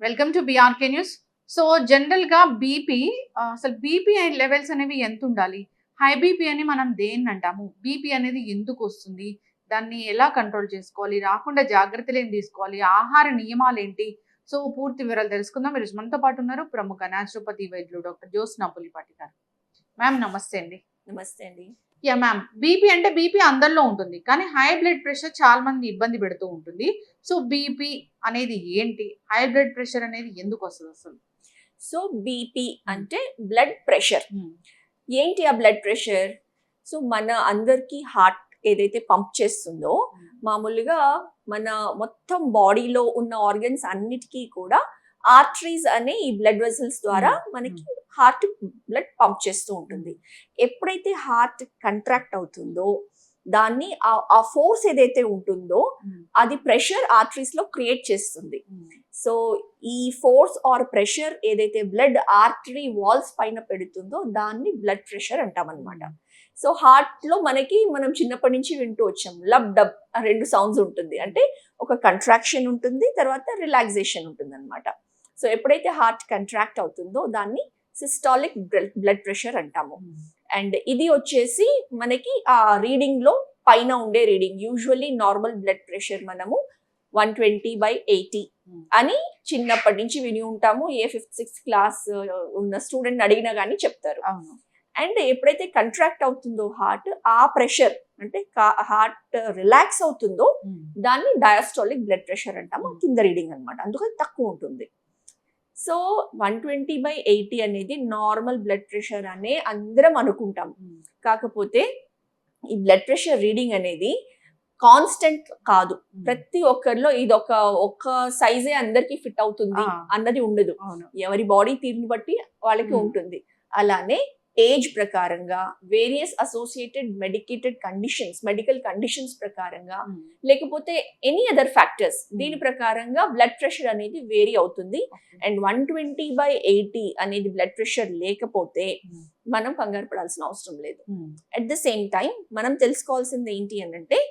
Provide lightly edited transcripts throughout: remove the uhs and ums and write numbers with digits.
Welcome to BRK news. So జనరల్‌గా BP అసలు BP levels అనేవి ఎంతుండాలి? హై బీపీ అని మనం దేన్నంటాము? బీపీ అనేది ఎందుకొస్తుంది? దాన్ని ఎలా కంట్రోల్ చేసుకోవాలి? రాకుండా జాగ్రత్తలేం తీసుకోవాలి? ఆహార నియమాలేంటి? సో పూర్తి వివరాలు తెలుసుకుందాం. ఈరోజు మనతో పాటు ఉన్నారు ప్రముఖ న్యాచురోపతి వైద్యులు డాక్టర్ జ్యోత్స్న పులిపాటి గారు. మ్యామ్ నమస్తే అండి. నమస్తే అండి. యాహ్! మ్యామ్. బీపీ అంటే బీపీ అందరిలో ఉంటుంది. కానీ హై బ్లడ్ ప్రెషర్ చాలా మంది ఇబ్బంది పెడుతూ ఉంటుంది. సో బీపీ అనేది ఏంటి? హై బ్లడ్ ప్రెషర్ అనేది ఎందుకొస్తదసలు? సో బీపీ అంటే బ్లడ్ ప్రెషర్. హ్మ్. ఏంటి ఆ బ్లడ్ ప్రెషర్? సో మన అందరికీ హార్ట్ ఏదైతే పంప్ చేస్తుందో, మామూలుగా మన మొత్తం బాడీలో ఉన్న ఆర్గన్స్ అన్నిటికీ కూడా ఆర్టరీస్ అనే ఈ బ్లడ్ వెసల్స్ ద్వారా మనకి హార్ట్ బ్లడ్ పంప్ చేస్తూ ఉంటుంది. ఎప్పుడైతే హార్ట్ కంట్రాక్ట్ అవుతుందో దాన్ని ఆ ఫోర్స్ ఏదైతే ఉంటుందో అది ప్రెషర్ ఆర్టరీస్ లో క్రియేట్ చేస్తుంది. సో ఈ ఫోర్స్ ఆర్ ప్రెషర్ ఏదైతే బ్లడ్ ఆర్టరీ వాల్స్ పైన పెడుతుందో దాన్ని బ్లడ్ ప్రెషర్ అంటాం అనమాట. సో హార్ట్ లో మనం చిన్నప్పటి నుంచి వింటూ వచ్చాం, లబ్ డబ్ రెండు సౌండ్స్ ఉంటుంది. అంటే ఒక కంట్రాక్షన్ ఉంటుంది, తర్వాత రిలాక్సేషన్ ఉంటుంది అనమాట. సో ఎప్పుడైతే హార్ట్ కంట్రాక్ట్ అవుతుందో దాన్ని సిస్టాలిక్ బ్లడ్ ప్రెషర్ అంటాము. అండ్ ఇది వచ్చేసి మనకి ఆ రీడింగ్ లో పైన ఉండే reading, usually normal blood pressure మనము 120/80 అని చిన్నప్పటి నుంచి విని ఉంటాము. ఏ 5th 6th క్లాస్ ఉన్న స్టూడెంట్ అడిగినా కానీ చెప్తారు. అండ్ ఎప్పుడైతే కంట్రాక్ట్ అవుతుందో హార్ట్, ఆ ప్రెషర్ అంటే హార్ట్ రిలాక్స్ అవుతుందో దాన్ని డయాస్టాలిక్ బ్లడ్ ప్రెషర్ అంటాము. కింద రీడింగ్ అనమాట, అందుకని తక్కువ ఉంటుంది. సో 120/80 అనేది నార్మల్ బ్లడ్ ప్రెషర్ అనే అందరం అనుకుంటాం. కాకపోతే ఈ బ్లడ్ ప్రెషర్ రీడింగ్ అనేది కాన్స్టెంట్ కాదు. ప్రతి ఒక్కరిలో ఇది ఒక సైజే అందరికి ఫిట్ అవుతుంది అన్నది ఉండదు. ఎవరి బాడీ తీరుని బట్టి వాళ్ళకి ఉంటుంది. అలానే ఏజ్ ప్రకారంగా, వేరియస్ అసోసియేటెడ్ మెడికల్ కండిషన్స్ ప్రకారంగా, లేకపోతే ఎనీ అదర్ ఫ్యాక్టర్స్ దీని ప్రకారంగా బ్లడ్ ప్రెషర్ అనేది వేరీ అవుతుంది. అండ్ 120/80 అనేది బ్లడ్ ప్రెషర్ లేకపోతే మనం కంగారు పడాల్సిన అవసరం లేదు. అట్ ద సేమ్ టైం మనం తెలుసుకోవాల్సింది ఏంటి అని అంటే,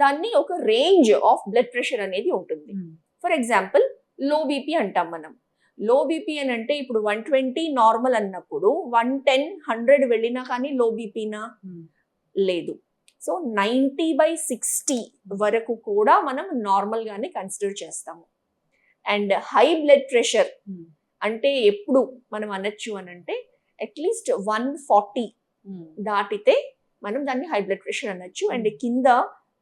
దాన్ని ఒక రేంజ్ ఆఫ్ బ్లడ్ ప్రెషర్ అనేది ఉంటుంది. ఫర్ ఎగ్జాంపుల్ లో బీపీ అంటాం మనం. లో బీపీ అని అంటే ఇప్పుడు 120 నార్మల్ అన్నప్పుడు 110, 100 వెళ్ళినా కానీ లో బీపీనా? లేదు. సో 90/60 వరకు కూడా మనం నార్మల్ గానే కన్సిడర్ చేస్తాము. అండ్ హై బ్లడ్ ప్రెషర్ అంటే ఎప్పుడు మనం అనొచ్చు అని అంటే, అట్లీస్ట్ 140 దాటితే మనం దాన్ని హై బ్లడ్ ప్రెషర్ అనొచ్చు. అండ్ కింద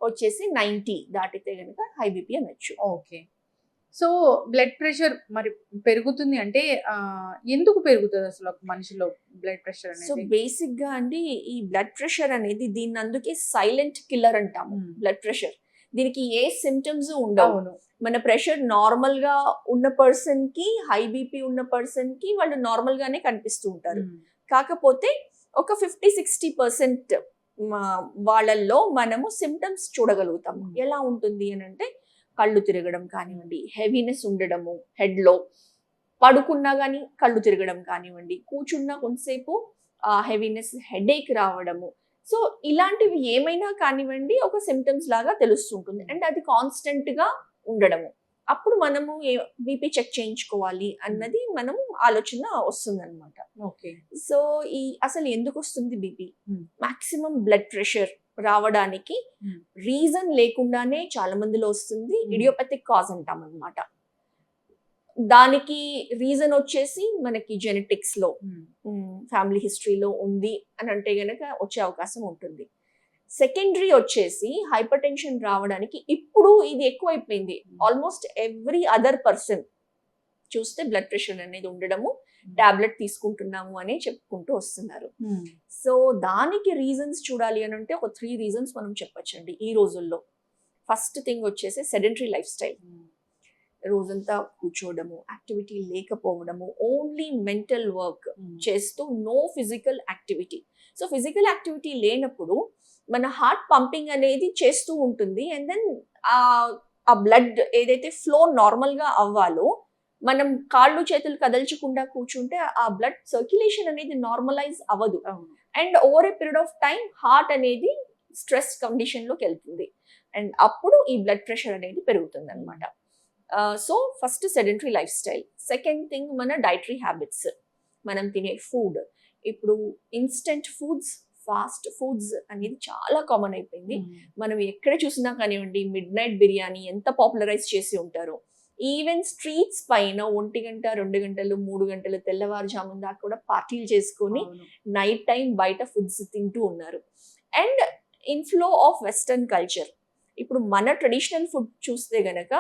వచ్చేసి 90 దాటితే కనుక హై బీపీ అనొచ్చు. ఓకే. సో బ్లడ్ ప్రెషర్ మరి పెరుగుతుంది అంటే ఎందుకు పెరుగుతుంది అసలు ఒక మనిషిలో బ్లడ్ ప్రెషర్ అనేది? సో బేసిక్ గా అండి, ఈ బ్లడ్ ప్రెషర్ అనేది దీన్ని అందుకే సైలెంట్ కిల్లర్ అంటాము. బ్లడ్ ప్రెషర్ దీనికి ఏ సిమ్టమ్స్ ఉండవు. మన ప్రెషర్ నార్మల్ గా ఉన్న పర్సన్ కి, హై బీపీ ఉన్న పర్సన్ కి వాళ్ళు నార్మల్ గానే కనిపిస్తూ ఉంటారు. కాకపోతే ఒక 50-60% వాళ్ళల్లో మనము సిమ్టమ్స్ చూడగలుగుతాము. ఎలా ఉంటుంది అని అంటే, కళ్ళు తిరగడం కానివ్వండి, హెవీనెస్ ఉండడము హెడ్ లో, పడుకున్నా కానీ కళ్ళు తిరగడం కానివ్వండి, కూర్చున్నా కొంతసేపు హెవీనెస్, హెడేక్ రావడము. సో ఇలాంటివి ఏమైనా కానివ్వండి ఒక సిమ్టమ్స్ లాగా తెలుస్తుంటుంది. అండ్ అది కాన్స్టెంట్ గా ఉండడము. అప్పుడు మనము బీపీ చెక్ చేయించుకోవాలి అన్నది మనం ఆలోచన వస్తుంది అనమాట. ఓకే. సో అసలు ఎందుకు వస్తుంది బీపీ? మాక్సిమం బ్లడ్ ప్రెషర్ రావడానికి రీజన్ లేకుండానే చాలా మందిలో వస్తుంది. ఇడియోపతిక్ కాజ్ అంటాం అనమాట. దానికి రీజన్ వచ్చేసి మనకి జెనెటిక్స్ లో, ఫ్యామిలీ హిస్టరీలో ఉంది అని అంటే గనక వచ్చే అవకాశం ఉంటుంది. సెకండరీ వచ్చేసి హైపర్ టెన్షన్ రావడానికి ఇప్పుడు ఇది ఎక్కువైపోయింది. ఆల్మోస్ట్ ఎవ్రీ అదర్ పర్సన్ చూస్తే బ్లడ్ ప్రెషర్ అనేది ఉండడము, టాబ్లెట్ తీసుకుంటున్నాము అని చెప్పుకుంటూ వస్తున్నారు. సో దానికి రీజన్స్ చూడాలి అని అంటే ఒక 3 రీజన్స్ మనం చెప్పొచ్చండి ఈ రోజుల్లో. ఫస్ట్ థింగ్ వచ్చేసి సెడెంటరీ లైఫ్ స్టైల్. రోజంతా కూర్చోవడము, యాక్టివిటీ లేకపోవడము, ఓన్లీ మెంటల్ వర్క్ చేస్తూ, no physical activity. So physical activity లేనప్పుడు మన హార్ట్ పంపింగ్ అనేది చేస్తూ ఉంటుంది. అండ్ దెన్ ఆ బ్లడ్ ఏదైతే ఫ్లో నార్మల్ గా అవ్వాలో, మనం కాళ్ళు చేతులు కదల్చకుండా కూర్చుంటే ఆ బ్లడ్ సర్క్యులేషన్ అనేది నార్మలైజ్ అవ్వదు. And over a period of time heart అనేది స్ట్రెస్ కండిషన్ లోకి వెళ్తుంది. అండ్ అప్పుడు ఈ బ్లడ్ ప్రెషర్ అనేది పెరుగుతుంది అనమాట. So first sedentary life style. Second thing మన డైటరీ హ్యాబిట్స్, మనం తినే ఫుడ్. ఇప్పుడు ఇన్స్టెంట్ ఫుడ్స్, ఫాస్ట్ ఫుడ్స్ అనేది చాలా కామన్ అయిపోయింది. మనం ఎక్కడ చూసినా కానివ్వండి, మిడ్ నైట్ బిర్యానీ ఎంత పాపులరైజ్ చేసి ఉంటారో. ఈవెన్ స్ట్రీట్స్ పైన 1 గంట 2 గంటలు 3 గంటలు తెల్లవారుజామున దాకా కూడా పార్టీలు చేసుకొని నైట్ టైం బయట ఫుడ్స్ తింటూ ఉన్నారు. And inflow of western culture. ఇప్పుడు మన ట్రెడిషనల్ ఫుడ్ చూస్తే గనక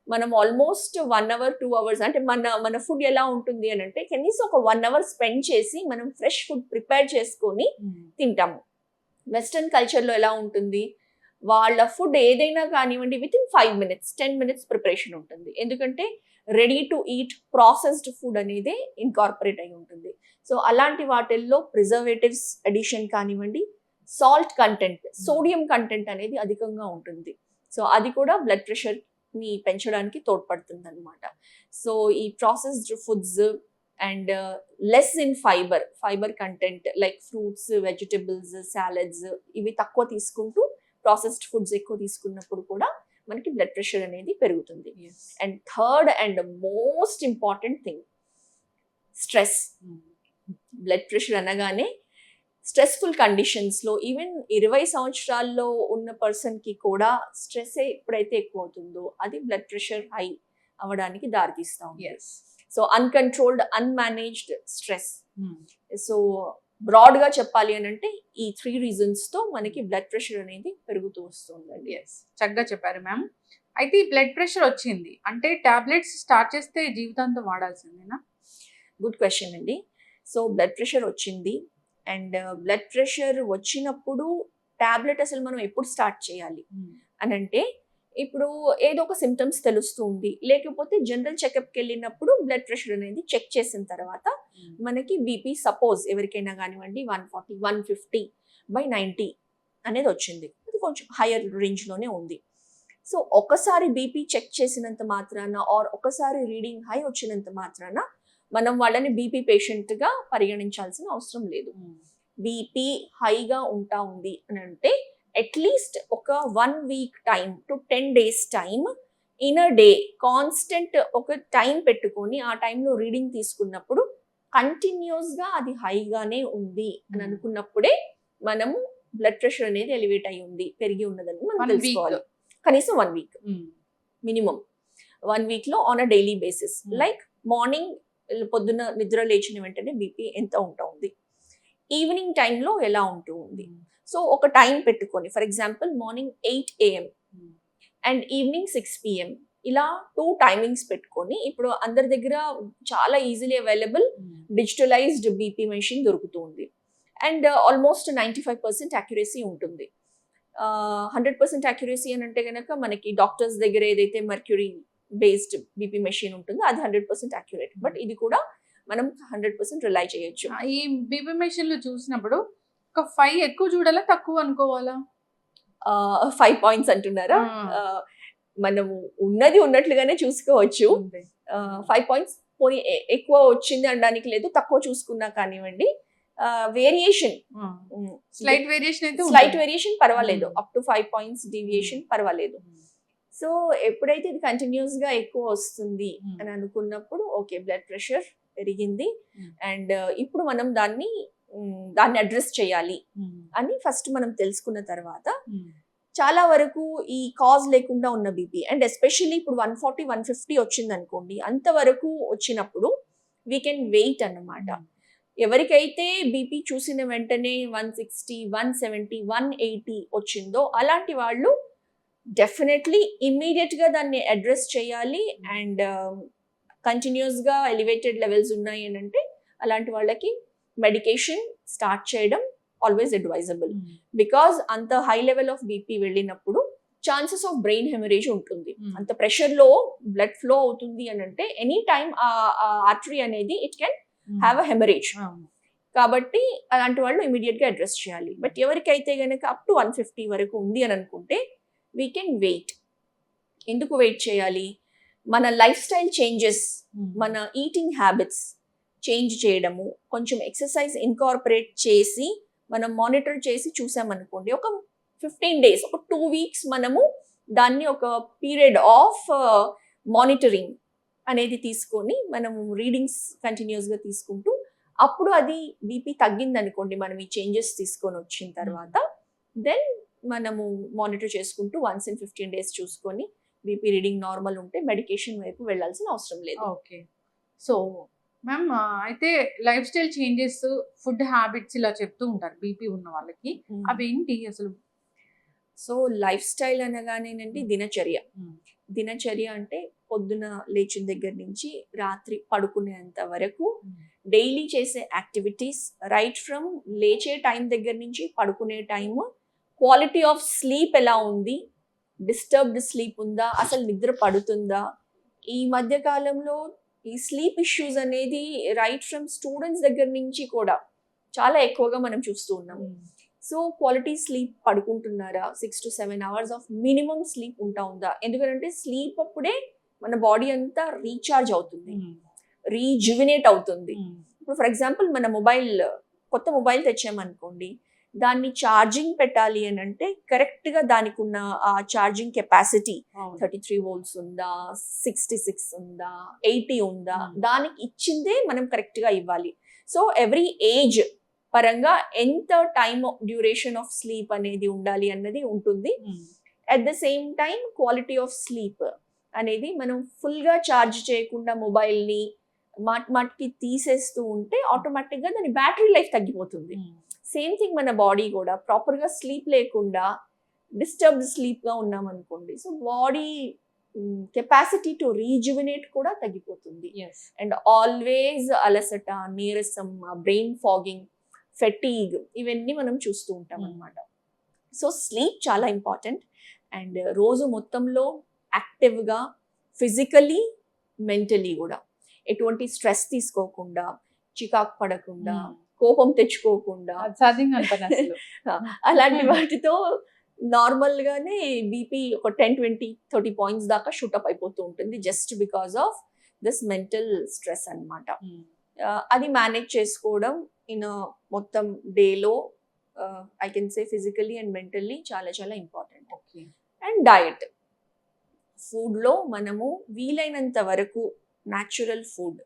మనం ఆల్మోస్ట్ 1 hour 2 hours అంటే మన ఫుడ్ ఎలా ఉంటుంది అని అంటే కనీసం ఒక 1 hour స్పెండ్ చేసి మనం ఫ్రెష్ ఫుడ్ ప్రిపేర్ చేసుకొని తింటాము. వెస్టర్న్ కల్చర్లో ఎలా ఉంటుంది, వాళ్ళ ఫుడ్ ఏదైనా కానివ్వండి with in 5 minutes 10 minutes preparation ఉంటుంది. ఎందుకంటే ready to eat processed food అనేది ఇన్కార్పొరేట్ అయి ఉంటుంది. సో అలాంటి వాటిల్లో ప్రిజర్వేటివ్స్ అడిషన్ కానివ్వండి, సాల్ట్ కంటెంట్, సోడియం కంటెంట్ అనేది అధికంగా ఉంటుంది. సో అది కూడా బ్లడ్ ప్రెషర్ ని పెంచడానికి తోడ్పడుతుంది అనమాట. సో ఈ processed foods and less in fibre content like fruits, vegetables, salads ఇవి తక్కువ తీసుకుంటూ ప్రాసెస్డ్ ఫుడ్స్ ఎక్కువ తీసుకున్నప్పుడు కూడా మనకి బ్లడ్ ప్రెషర్ అనేది పెరుగుతుంది. And third and most important thing, stress. Blood pressure అనగానే స్ట్రెస్ఫుల్ కండిషన్స్లో ఈవెన్ 20 సంవత్సరాల్లో ఉన్న పర్సన్కి కూడా స్ట్రెస్ ఎప్పుడైతే ఎక్కువ అవుతుందో అది బ్లడ్ ప్రెషర్ హై అవ్వడానికి దారితీస్తూ ఉంది. So uncontrolled, unmanaged stress. So బ్రాడ్గా చెప్పాలి అని అంటే ఈ 3 reasonsతో మనకి బ్లడ్ ప్రెషర్ అనేది పెరుగుతూ వస్తుందండి. చక్కగా చెప్పారు మ్యామ్. అయితే ఈ బ్లడ్ ప్రెషర్ వచ్చింది అంటే టాబ్లెట్స్ స్టార్ట్ చేస్తే జీవితాంతం వాడాల్సిందేనా? గుడ్ క్వశ్చన్ అండి. సో బ్లడ్ ప్రెషర్ వచ్చింది అండ్ బ్లడ్ ప్రెషర్ వచ్చినప్పుడు టాబ్లెట్ అసలు మనం ఎప్పుడు స్టార్ట్ చేయాలి అని అంటే, ఇప్పుడు ఏదో ఒక సిమ్టమ్స్ తెలుస్తుంది, లేకపోతే జనరల్ చెకప్కి వెళ్ళినప్పుడు బ్లడ్ ప్రెషర్ అనేది చెక్ చేసిన తర్వాత మనకి బీపీ సపోజ్ ఎవరికైనా కానివ్వండి 140 150/90 అనేది వచ్చింది. అది కొంచెం హైయర్ రేంజ్లోనే ఉంది. సో ఒకసారి బీపీ చెక్ చేసినంత మాత్రాన ఆర్ ఒకసారి రీడింగ్ హై వచ్చినంత మాత్రాన మనం వాళ్ళని బీపీ పేషెంట్గా పరిగణించాల్సిన అవసరం లేదు. బీపీ హైగా ఉంటా ఉంది అని అంటే అట్లీస్ట్ ఒక 1 week time to 10 days time in a day constant ఒక టైం పెట్టుకొని ఆ టైంలో రీడింగ్ తీసుకున్నప్పుడు కంటిన్యూస్గా అది హైగానే ఉంది అని అనుకున్నప్పుడే మనము బ్లడ్ ప్రెషర్ అనేది ఎలివేట్ అయి ఉంది, పెరిగి ఉన్నదని మనం తెలుసుకోవాలి. కనీసం 1 week మినిమం 1 weekలో on a daily basis. Like morning పొద్దున్న నిద్ర లేచిన వెంటనే బీపీ ఎంత ఉంటా ఉంది, ఈవినింగ్ టైంలో ఎలా ఉంటూ ఉంది. సో ఒక టైం పెట్టుకొని for example morning 8 AM and evening 6 PM ఇలా 2 టైమింగ్స్ పెట్టుకొని, ఇప్పుడు అందరి దగ్గర చాలా easily available digitalised BP machine దొరుకుతూ ఉంది అండ్ ఆల్మోస్ట్ 95% యాక్యురసీ ఉంటుంది. 100% యాక్యురసీ అని అంటే కనుక మనకి డాక్టర్స్ దగ్గర ఏదైతే మర్క్యూరీ బేస్డ్ బీపీ మెషిన్ ఉంటుందో అది 100% యాక్యురేట్. బట్ ఇది కూడా మనం 100% రిలై చేయొచ్చు. ఈ బీపీ మెషిన్లు చూసినప్పుడు ఒక 5 ఎక్కువ చూడాలా తక్కువ అనుకోవాలా? 5 points అంటున్నారా? మనము ఉన్నది ఉన్నట్లుగానే చూసుకోవచ్చు. 5 points పోనీ ఎక్కువ వచ్చింది అనడానికి లేదు, తక్కువ చూసుకున్నా కానివ్వండి. వేరియేషన్ స్లైట్ వేరియేషన్ పర్వాలేదు, అప్ టు 5 points డీవియేషన్ పర్వాలేదు. సో ఎప్పుడైతే ఇది కంటిన్యూస్ గా ఎక్కువ వస్తుంది అని అనుకున్నప్పుడు ఓకే బ్లడ్ ప్రెషర్ పెరిగింది అండ్ ఇప్పుడు మనం దాన్ని అడ్రస్ చేయాలి అని ఫస్ట్ మనం తెలుసుకున్న తర్వాత చాలా వరకు ఈ కాజ్ లేకుండా ఉన్న బీపీ అండ్ ఎస్పెషల్లీ ఇప్పుడు 140 150 వచ్చింది అనుకోండి, అంతవరకు వచ్చినప్పుడు వీ కెన్ వెయిట్ అన్నమాట. ఎవరికైతే బీపీ చూసిన వెంటనే 160 170 180 వచ్చిందో అలాంటి వాళ్ళు డెఫినెట్లీ ఇమ్మీడియట్ గా దాన్ని అడ్రస్ చేయాలి. అండ్ కంటిన్యూస్ గా ఎలివేటెడ్ లెవెల్స్ ఉన్నాయి అని అంటే అలాంటి వాళ్ళకి మెడికేషన్ స్టార్ట్ చేయడం ఆల్వేస్ అడ్వైజబుల్. బికాజ్ అంత హై లెవెల్ ఆఫ్ బీపీ వెళ్ళినప్పుడు ఛాన్సెస్ ఆఫ్ బ్రెయిన్ హెమరేజ్ ఉంటుంది. అంత ప్రెషర్ లో బ్లడ్ ఫ్లో అవుతుంది అని అంటే ఎనీ టైమ్ ఆర్టరీ అనేది it can have a haemorrhage. కాబట్టి అలాంటి వాళ్ళు ఇమీడియట్ గా అడ్రస్ చేయాలి. బట్ ఎవరికైతే గనక అప్ టు 150 వరకు ఉంది అని అనుకుంటే వీ కెన్ వెయిట్. ఎందుకు వెయిట్ చేయాలి? మన లైఫ్ స్టైల్ చేంజెస్, మన ఈటింగ్ హ్యాబిట్స్ చేంజ్ చేయడము, కొంచెం ఎక్సర్సైజ్ ఇన్కార్పొరేట్ చేసి మనం మానిటర్ చేసి చూసామనుకోండి, ఒక 15 days ఒక 2 weeks మనము దాన్ని ఒక పీరియడ్ ఆఫ్ మానిటరింగ్ అనేది తీసుకొని మనము రీడింగ్స్ కంటిన్యూస్గా తీసుకుంటూ అప్పుడు అది బీపీ తగ్గింది అనుకోండి, మనం ఈ చేంజెస్ తీసుకొని వచ్చిన తర్వాత దెన్ మనము మానిటర్ చేసుకుంటూ వన్స్ ఇన్ 15 days చూసుకొని బీపీ రీడింగ్ నార్మల్ ఉంటే మెడికేషన్ వైపు వెళ్ళాల్సిన అవసరం లేదు. ఓకే. సో మ్యామ్ అయితే life style changes, food habits ఇలా చెప్తూ ఉంటారు బీపీ ఉన్న వాళ్ళకి. అవేంటి అసలు? సో లైఫ్ స్టైల్ అనగానేనండి దినచర్య. దినచర్య అంటే పొద్దున లేచిన దగ్గర నుంచి రాత్రి పడుకునేంత వరకు డైలీ చేసే యాక్టివిటీస్, రైట్ ఫ్రమ్ లేచే టైం దగ్గర నుంచి పడుకునే టైము, క్వాలిటీ ఆఫ్ స్లీప్ ఎలా ఉంది, డిస్టర్బ్డ్ స్లీప్ ఉందా, అసలు నిద్ర పడుతుందా. ఈ మధ్య కాలంలో ఈ స్లీప్ ఇష్యూస్ అనేది రైట్ ఫ్రమ్ స్టూడెంట్స్ దగ్గర నుంచి కూడా చాలా ఎక్కువగా మనం చూస్తూ ఉన్నాం. సో క్వాలిటీ స్లీప్ పడుకుంటున్నారా, 6 to 7 hours of minimum sleep ఉందా, ఎందుకంటే స్లీప్ అప్పుడే మన బాడీ అంతా రీఛార్జ్ అవుతుంది, రీజువినేట్ అవుతుంది. ఇప్పుడు ఫర్ ఎగ్జాంపుల్ మన కొత్త మొబైల్ తెచ్చామనుకోండి, దాన్ని ఛార్జింగ్ పెట్టాలి అని అంటే కరెక్ట్గా దానికి ఉన్న ఆ ఛార్జింగ్ కెపాసిటీ 33 volts ఉందా, 66 ఉందా, 80 ఉందా, దానికి ఇచ్చిందే మనం కరెక్ట్గా ఇవ్వాలి. సో ఎవ్రీ ఏజ్ పరంగా ఎంత టైమ్ డ్యూరేషన్ ఆఫ్ స్లీప్ అనేది ఉండాలి అన్నది ఉంటుంది. At the same time quality of sleep అనేది మనం ఫుల్గా ఛార్జ్ చేయకుండా మొబైల్ని మాటికి తీసేస్తూ ఉంటే ఆటోమేటిక్గా దాని బ్యాటరీ లైఫ్ తగ్గిపోతుంది. సేమ్ థింగ్ మన బాడీ కూడా ప్రాపర్గా స్లీప్ లేకుండా డిస్టర్బ్డ్ స్లీప్గా ఉన్నామనుకోండి, so body capacity to rejuvenate కూడా తగ్గిపోతుంది. అండ్ ఆల్వేస్ అలసట, నీరసం, బ్రెయిన్ ఫాగింగ్, ఫెటీగ్ ఇవన్నీ మనం చూస్తూ ఉంటాం అన్నమాట. సో స్లీప్ చాలా ఇంపార్టెంట్. అండ్ రోజు మొత్తంలో యాక్టివ్గా ఫిజికలీ, మెంటలీ కూడా ఎటువంటి స్ట్రెస్ తీసుకోకుండా, చికాకు పడకుండా, కోపం తెచ్చుకోకుండా, అలాంటి వాటితో నార్మల్ గానే బీపీ ఒక 10-20-30 points దాకా షూటప్ అయిపోతూ ఉంటుంది, just because of this mental stress అన్నమాట. అది మేనేజ్ చేసుకోవడం ఇన్ మొత్తం డేలో I can say physically and mentally చాలా చాలా ఇంపార్టెంట్. అండ్ డయట్, ఫుడ్లో మనము వీలైనంత వరకు న్యాచురల్ ఫుడ్,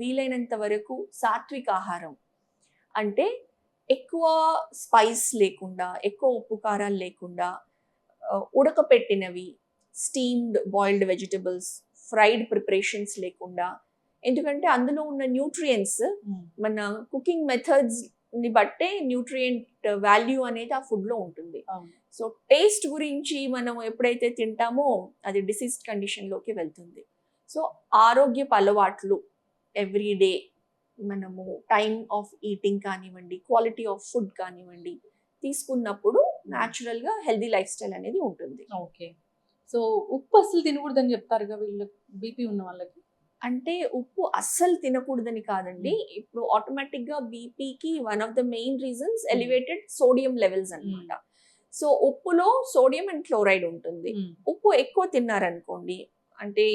వీలైనంత వరకు సాత్విక ఆహారం, అంటే ఎక్కువ స్పైస్ లేకుండా, ఎక్కువ ఉప్పు కారాలు లేకుండా, ఉడకపెట్టినవి, steamed boiled vegetables, fried preparations లేకుండా. ఎందుకంటే అందులో ఉన్న న్యూట్రియంట్స్ మన కుకింగ్ మెథడ్స్ ని బట్టే న్యూట్రియంట్ వాల్యూ అనేది ఆ ఫుడ్ లో ఉంటుంది. సో టేస్ట్ గురించి మనం ఎప్పుడైతే తింటామో అది డిసీజ్డ్ కండిషన్ లోకి వెళ్తుంది. సో ఆరోగ్యపు అలవాట్లు ఎవ్రీ డే మనము టైమ్ ఆఫ్ ఈటింగ్ కానివ్వండి, క్వాలిటీ ఆఫ్ ఫుడ్ కానివ్వండి తీసుకున్నప్పుడు న్యాచురల్ గా హెల్దీ లైఫ్ స్టైల్ అనేది ఉంటుంది. ఓకే. సో ఉప్పు అసలు తినకూడదని చెప్తారుగా వీళ్ళు బీపీ ఉన్న వాళ్ళకి? అంటే ఉప్పు అస్సలు తినకూడదని కాదండి. ఇప్పుడు ఆటోమేటిక్ గా బీపీకి one of the main reasons elevated sodium levels అన్నమాట. సో ఉప్పులో సోడియం అండ్ క్లోరైడ్ ఉంటుంది. ఉప్పు ఎక్కువ తిన్నారనుకోండి, అంటే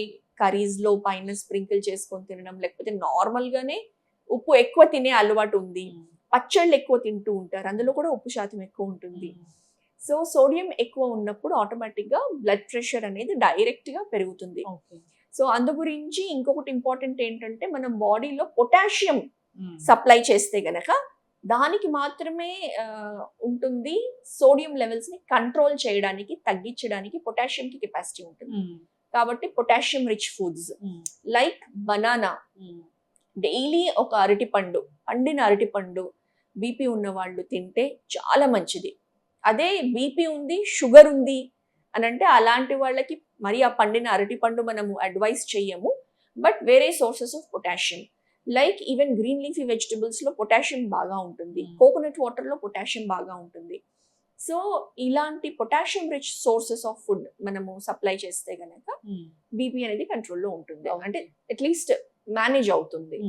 కర్రీస్ లో పైన స్ప్రింకిల్ చేసుకొని తినడం, లేకపోతే నార్మల్ గానే ఉప్పు ఎక్కువ తినే అలవాటు ఉంది, పచ్చళ్ళు ఎక్కువ తింటూ ఉంటారు, అందులో కూడా ఉప్పు శాతం ఎక్కువ ఉంటుంది. సో సోడియం ఎక్కువ ఉన్నప్పుడు ఆటోమేటిక్ గా బ్లడ్ ప్రెషర్ అనేది డైరెక్ట్ గా పెరుగుతుంది. సో అందు గురించి ఇంకొకటి ఇంపార్టెంట్ ఏంటంటే మనం బాడీలో పొటాషియం సప్లై చేస్తే గనక దానికి మాత్రమే ఉంటుంది, సోడియం లెవెల్స్ ని కంట్రోల్ చేయడానికి, తగ్గించడానికి పొటాషియంకి కెపాసిటీ ఉంటుంది. కాబట్టి potassium rich foods like banana, daily ఒక అరటిపండు, పండిన అరటిపండు బీపీ ఉన్న వాళ్ళు తింటే చాలా మంచిది. అదే బీపీ ఉంది, షుగర్ ఉంది అని అంటే అలాంటి వాళ్ళకి మరి ఆ పండిన అరటిపండు మనము అడ్వైస్ చెయ్యము. బట్ వేరే sources of potassium like even green leafy vegetables లో పొటాషియం బాగా ఉంటుంది, కోకోనట్ వాటర్ లో పొటాషియం బాగా ఉంటుంది. సో ఇలాంటి potassium rich sources of food మనము సప్లై చేస్తే గనక బీపీ అనేది కంట్రోల్లో ఉంటుంది, అంటే అట్లీస్ట్ మేనేజ్ అవుతుంది.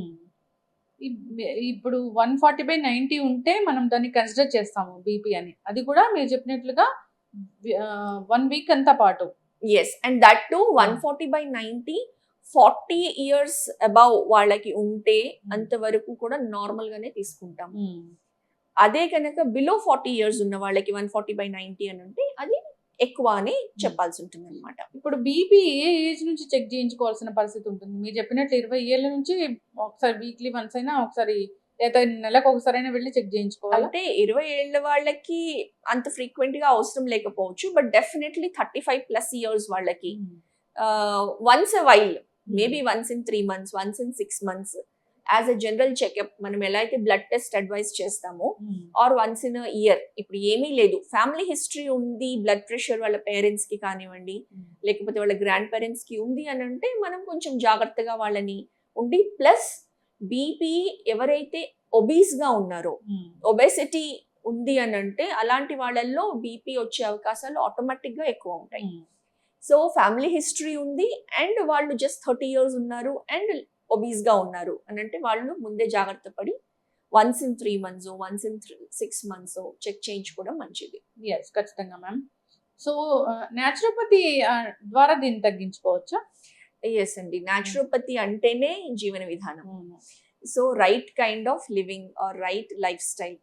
ఇప్పుడు 140/90 ఉంటే మనం దాన్ని కన్సిడర్ చేస్తాము బీపీ అని. అది కూడా మీరు చెప్పినట్లుగా 1 week అంతా పాటు. Yes, and that to 140/90 40 years above వాళ్ళకి ఉంటే అంతవరకు కూడా నార్మల్ గానే తీసుకుంటాం. అదే కనుక బిలో 40 years ఉన్న వాళ్ళకి 140/90 అని ఉంటే అది ఎక్కువ అని చెప్పాల్సి ఉంటుంది అనమాట. ఇప్పుడు బీపీ ఏ ఏజ్ నుంచి చెక్ చేయించుకోవాల్సిన పరిస్థితి ఉంటుంది? మీరు చెప్పినట్లు 20 ఏళ్ల నుంచి ఒకసారి వీక్లీ వన్స్ అయినా ఒకసారి లేదా నెలకు ఒకసారి అయినా వెళ్ళి చెక్ చేయించుకోవాలా? అంటే 20 ఏళ్ల వాళ్ళకి అంత ఫ్రీక్వెంట్ గా అవసరం లేకపోవచ్చు, బట్ డెఫినెట్లీ 35+ ఇయర్స్ వాళ్ళకి once a while, maybe once in 3 months, once in 6 months, as a general checkup మనం ఎలా అయితే బ్లడ్ టెస్ట్ అడ్వైస్ చేస్తామో, ఆర్ వన్స్ ఇన్ ఇయర్. ఇప్పుడు ఏమీ లేదు, ఫ్యామిలీ హిస్టరీ ఉంది, బ్లడ్ ప్రెషర్ వాళ్ళ పేరెంట్స్ కి కానివ్వండి, లేకపోతే వాళ్ళ గ్రాండ్ పేరెంట్స్ కి ఉంది అని అంటే మనం కొంచెం జాగ్రత్తగా వాళ్ళని ఉండి, ప్లస్ బీపీ ఎవరైతే ఒబీస్ గా ఉన్నారో, ఒబెసిటీ ఉంది అని అంటే అలాంటి వాళ్ళల్లో బీపీ వచ్చే అవకాశాలు ఆటోమేటిక్ గా ఎక్కువ ఉంటాయి. సో ఫ్యామిలీ హిస్టరీ ఉంది అండ్ వాళ్ళు జస్ట్ 30 years ఉన్నారు అండ్ ఒబీస్ గా ఉన్నారు అని అంటే వాళ్ళు ముందే జాగ్రత్త పడి once in 3 months, once in 6 months check చేయించుకోవడం మంచిది. ఎస్, ఖచ్చితంగా మ్యామ్. సో న్యాచురోపతి ద్వారా దీన్ని తగ్గించుకోవచ్చా? ఎస్ అండి, న్యాచురోపతి అంటేనే జీవన విధానం. So right kind of living or right lifestyle.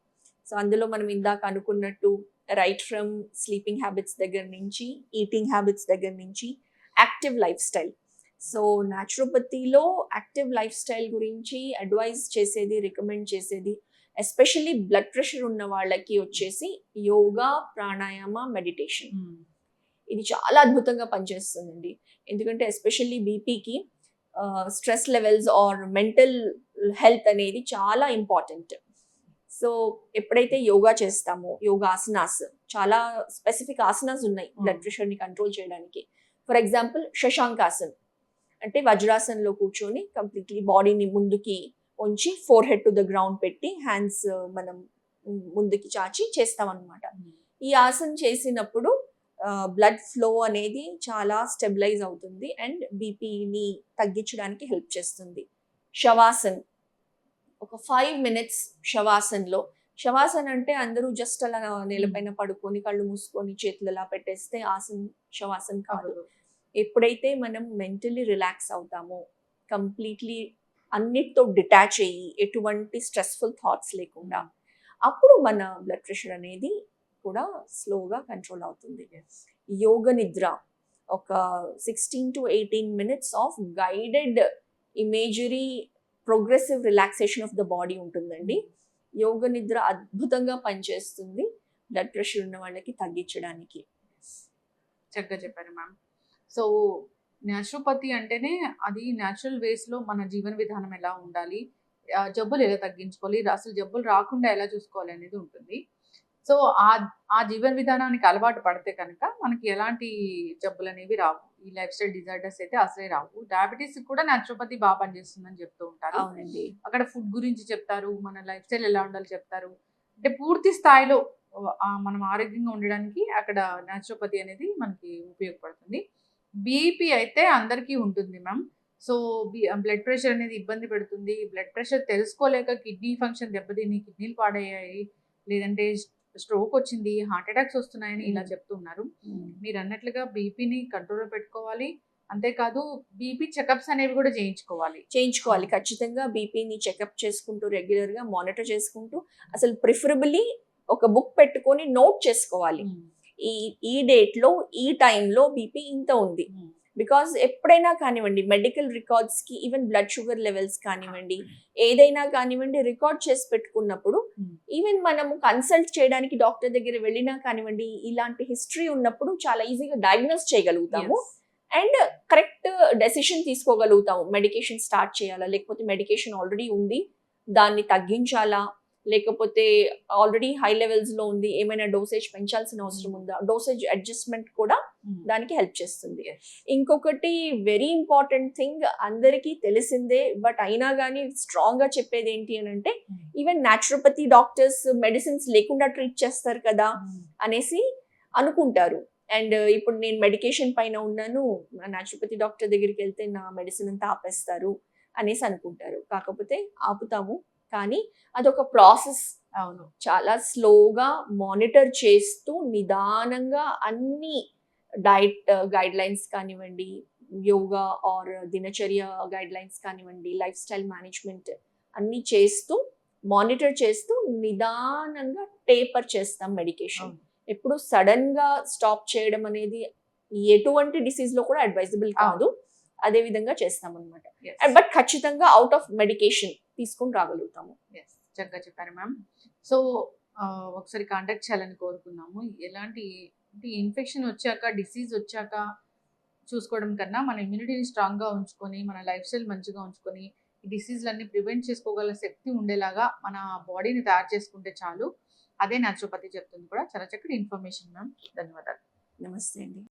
So అందులో మనం ఇందాక అనుకున్నట్టు రైట్ ఫ్రమ్ స్లీపింగ్ హ్యాబిట్స్ దగ్గర నుంచి, ఈటింగ్ హ్యాబిట్స్ దగ్గర నుంచి, యాక్టివ్ లైఫ్ స్టైల్. సో న్యాచురోపతిలో యాక్టివ్ లైఫ్ స్టైల్ గురించి అడ్వైజ్ చేసేది, రికమెండ్ చేసేది ఎస్పెషల్లీ బ్లడ్ ప్రెషర్ ఉన్న వాళ్ళకి వచ్చేసి యోగా, ప్రాణాయామ, మెడిటేషన్. ఇది చాలా అద్భుతంగా పనిచేస్తుందండి. ఎందుకంటే ఎస్పెషల్లీ బీపీకి stress levels or mental health అనేది చాలా ఇంపార్టెంట్. సో ఎప్పుడైతే యోగా చేస్తామో, యోగా ఆసనాస్, చాలా స్పెసిఫిక్ ఆసనాస్ ఉన్నాయి బ్లడ్ ప్రెషర్ని కంట్రోల్ చేయడానికి. ఫర్ ఎగ్జాంపుల్ శశాంకాసన్ అంటే వజ్రాసన్లో కూర్చొని కంప్లీట్లీ బాడీని ముందుకి ఉంచి four head to the ground పెట్టి హ్యాండ్స్ మనం ముందుకి చాచి చేస్తామన్నమాట. ఈ ఆసన చేసినప్పుడు బ్లడ్ ఫ్లో అనేది చాలా స్టెబిలైజ్ అవుతుంది అండ్ బీపీని తగ్గించడానికి హెల్ప్ చేస్తుంది. శవాసన్, ఒక 5 minutes శవాసన్లో. శవాసన్ అంటే అందరూ జస్ట్ అలా నేలపైన పడుకొని కళ్ళు మూసుకొని చేతులు అలా పెట్టేస్తే ఆసన్ శవాసన్ కాదు. ఎప్పుడైతే మనం మెంటలీ రిలాక్స్ అవుతామో, కంప్లీట్లీ అన్నిటితో డిటాచ్ అయ్యి ఎటువంటి స్ట్రెస్ఫుల్ థాట్స్ లేకుండా, అప్పుడు మన బ్లడ్ ప్రెషర్ అనేది కూడా స్లోగా కంట్రోల్ అవుతుంది. యోగ నిద్ర, ఒక 16 to 18 minutes of guided imagery progressive relaxation of the body ఉంటుందండి. యోగ నిద్ర అద్భుతంగా పనిచేస్తుంది బ్లడ్ ప్రెషర్ ఉన్న వాళ్ళకి తగ్గించడానికి. చక్కగా చెప్పారు మ్యామ్. సో న్యాచురోపతి అంటేనే అది న్యాచురల్ వేస్లో మన జీవన విధానం ఎలా ఉండాలి, జబ్బులు ఎలా తగ్గించుకోవాలి, అసలు జబ్బులు రాకుండా ఎలా చూసుకోవాలి అనేది ఉంటుంది. సో ఆ జీవన విధానానికి అలవాటు పడితే కనుక మనకి ఎలాంటి జబ్బులు అనేవి రావు. ఈ లైఫ్ స్టైల్ డిజార్డర్స్ అయితే అసలే రావు. డయాబెటీస్ కూడా న్యాచురోపతి బాగా పనిచేస్తుందని చెప్తూ ఉంటారు. అవునండి, అక్కడ ఫుడ్ గురించి చెప్తారు, మన లైఫ్ స్టైల్ ఎలా ఉండాలి చెప్తారు. అంటే పూర్తి స్థాయిలో మనం ఆరోగ్యంగా ఉండడానికి అక్కడ న్యాచురోపతి అనేది మనకి ఉపయోగపడుతుంది. బీపీ అయితే అందరికీ ఉంటుంది మ్యామ్. సో బ్లడ్ ప్రెషర్ అనేది ఇబ్బంది పెడుతుంది. బ్లడ్ ప్రెషర్ తెలుసుకోలేక కిడ్నీ ఫంక్షన్ దెబ్బతిని కిడ్నీలు పాడయ్యాయి, లేదంటే స్ట్రోక్ వచ్చింది, హార్ట్ అటాక్స్ వస్తున్నాయని ఇలా చెప్తున్నారు. మీరు అన్నట్లుగా బీపీని కంట్రోల్లో పెట్టుకోవాలి. అంతేకాదు బీపీ చెకప్స్ అనేవి కూడా చేయించుకోవాలి. ఖచ్చితంగా బీపీని చెకప్ చేసుకుంటూ, రెగ్యులర్ గా మానిటర్ చేసుకుంటూ, అసలు ప్రిఫరబుల్లీ ఒక బుక్ పెట్టుకొని నోట్ చేసుకోవాలి. ఈ డేట్ లో, ఈ టైంలో బీపీ ఇంత ఉంది. బికాజ్ ఎప్పుడైనా కానివ్వండి మెడికల్ రికార్డ్స్ కి, ఈవెన్ బ్లడ్ షుగర్ లెవెల్స్ కానివ్వండి, ఏదైనా కానివ్వండి రికార్డ్ చేసి పెట్టుకున్నప్పుడు, ఈవెన్ మనము కన్సల్ట్ చేయడానికి డాక్టర్ దగ్గర వెళ్ళినా కానివ్వండి, ఇలాంటి హిస్టరీ ఉన్నప్పుడు చాలా ఈజీగా డయాగ్నోస్ చేయగలుగుతాము అండ్ కరెక్ట్ డెసిషన్ తీసుకోగలుగుతాము. మెడికేషన్ స్టార్ట్ చేయాలా, లేకపోతే మెడికేషన్ ఆల్రెడీ ఉంది దాన్ని తగ్గించాలా, లేకపోతే ఆల్రెడీ హై లెవెల్స్ లో ఉంది ఏమైనా డోసేజ్ పెంచాల్సిన అవసరం ఉందా, డోసేజ్ అడ్జస్ట్మెంట్ కూడా దానికి హెల్ప్ చేస్తుంది. ఇంకొకటి వెరీ ఇంపార్టెంట్ థింగ్, అందరికీ తెలిసిందే బట్ అయినా కానీ స్ట్రాంగ్ గా చెప్పేది ఏంటి అని అంటే, ఈవెన్ న్యాచురోపతి డాక్టర్స్ మెడిసిన్స్ లేకుండా ట్రీట్ చేస్తారు కదా అనేసి అనుకుంటారు. అండ్ ఇప్పుడు నేను మెడికేషన్ పైన ఉన్నాను, న్యాచురోపతి డాక్టర్ దగ్గరికి వెళ్తే నా మెడిసిన్ అంతా ఆపేస్తారు అనేసి అనుకుంటారు. కాకపోతే ఆపుతాము, కానీ అదొక ప్రాసెస్. అవును, చాలా స్లోగా మానిటర్ చేస్తూ నిదానంగా అన్ని డైట్ గైడ్ లైన్స్ కానివ్వండి, యోగా ఆర్ దినచర్య గైడ్ లైన్స్ కానివ్వండి, లైఫ్ స్టైల్ మేనేజ్మెంట్ అన్ని చేస్తూ, మానిటర్ చేస్తూ నిదానంగా టేపర్ చేస్తాం మెడికేషన్. ఎప్పుడు సడన్ గా స్టాప్ చేయడం అనేది ఎటువంటి డిసీజ్ లో కూడా అడ్వైజబుల్ కాదు. అదే విధంగా చేస్తాం అనమాట. బట్ ఖచ్చితంగా అవుట్ ఆఫ్ మెడికేషన్ తీసుకుని రాగలుగుతాము. చక్కగా చెప్పారు మ్యామ్. సో ఒకసారి కాంటాక్ట్ చేయాలని కోరుకున్నాము. ఎలాంటి ఇన్ఫెక్షన్ వచ్చాక, డిసీజ్ వచ్చాక చూసుకోవడం కన్నా మన ఇమ్యూనిటీని స్ట్రాంగ్గా ఉంచుకొని, మన లైఫ్ స్టైల్ మంచిగా ఉంచుకొని, ఈ డిసీజ్లన్నీ ప్రివెంట్ చేసుకోగల శక్తి ఉండేలాగా మన బాడీని తయారు చేసుకుంటే చాలు. అదే న్యాచురోపతి చెప్తుంది కూడా. చాలా చక్కటి ఇన్ఫర్మేషన్ మ్యామ్. ధన్యవాదాలు. నమస్తే అండి.